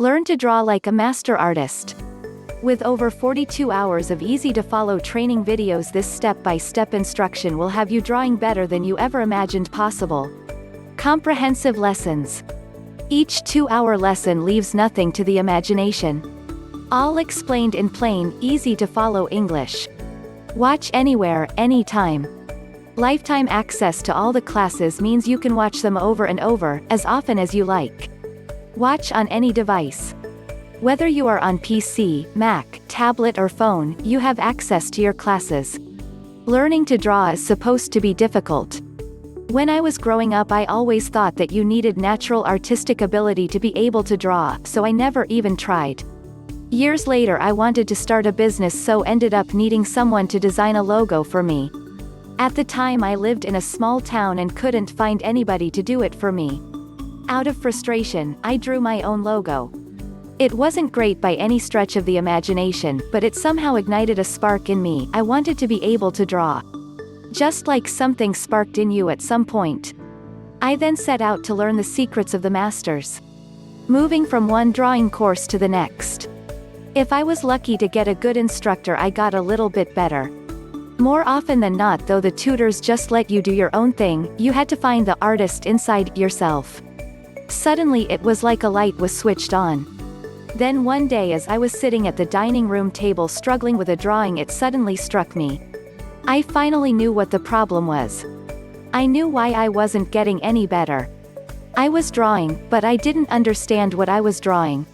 Learn to draw like a master artist. With over 42 hours of easy-to-follow training videos, this step-by-step instruction will have you drawing better than you ever imagined possible. Comprehensive lessons. Each 2-hour lesson leaves nothing to the imagination. All explained in plain, easy-to-follow English. Watch anywhere, anytime. Lifetime access to all the classes means you can watch them over and over, as often as you like. Watch on any device. Whether you are on PC, Mac, tablet or phone, you have access to your classes. Learning to draw is supposed to be difficult. When I was growing up, I always thought that you needed natural artistic ability to be able to draw, so I never even tried. Years later, I wanted to start a business, so ended up needing someone to design a logo for me. At the time, I lived in a small town and couldn't find anybody to do it for me. Out of frustration, I drew my own logo. It wasn't great by any stretch of the imagination, but it somehow ignited a spark in me. I wanted to be able to draw. Just like something sparked in you at some point. I then set out to learn the secrets of the masters. Moving from one drawing course to the next. If I was lucky to get a good instructor, I got a little bit better. More often than not, though, the tutors just let you do your own thing. You had to find the artist inside yourself. Suddenly it was like a light was switched on. Then one day, as I was sitting at the dining room table struggling with a drawing, it suddenly struck me. I finally knew what the problem was. I knew why I wasn't getting any better. I was drawing, but I didn't understand what I was drawing.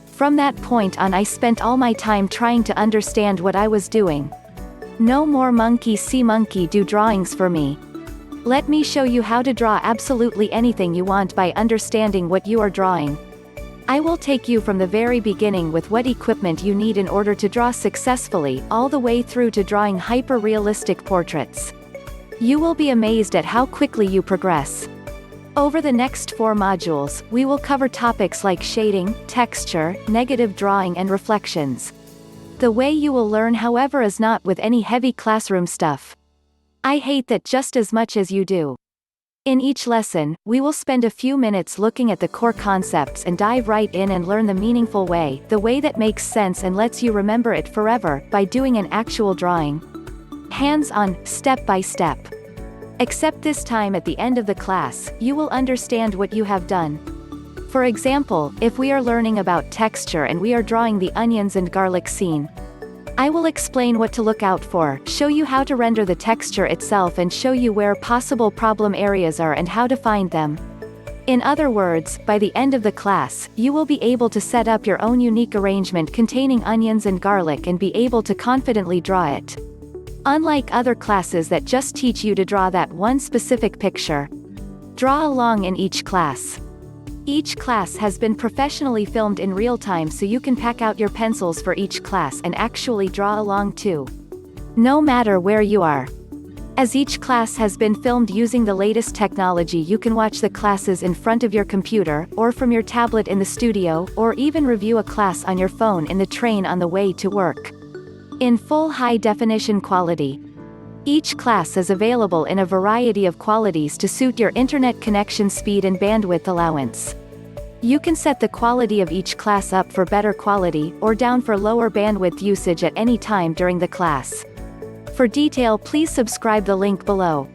From that point on, I spent all my time trying to understand what I was doing. No more monkey see monkey do drawings for me. Let me show you how to draw absolutely anything you want by understanding what you are drawing. I will take you from the very beginning with what equipment you need in order to draw successfully, all the way through to drawing hyper-realistic portraits. You will be amazed at how quickly you progress. Over the next 4 modules, we will cover topics like shading, texture, negative drawing and reflections. The way you will learn, however, is not with any heavy classroom stuff. I hate that just as much as you do. In each lesson, we will spend a few minutes looking at the core concepts and dive right in and learn the meaningful way, the way that makes sense and lets you remember it forever, by doing an actual drawing. Hands-on, step-by-step. Except this time at the end of the class, you will understand what you have done. For example, if we are learning about texture and we are drawing the onions and garlic scene, I will explain what to look out for, show you how to render the texture itself and show you where possible problem areas are and how to find them. In other words, by the end of the class, you will be able to set up your own unique arrangement containing onions and garlic and be able to confidently draw it. Unlike other classes that just teach you to draw that one specific picture. Draw along in each class. Each class has been professionally filmed in real time, so you can pack out your pencils for each class and actually draw along too. No matter where you are. As each class has been filmed using the latest technology, you can watch the classes in front of your computer, or from your tablet in the studio, or even review a class on your phone in the train on the way to work. In full high-definition quality. Each class is available in a variety of qualities to suit your internet connection speed and bandwidth allowance. You can set the quality of each class up for better quality, or down for lower bandwidth usage at any time during the class. For detail, please subscribe the link below.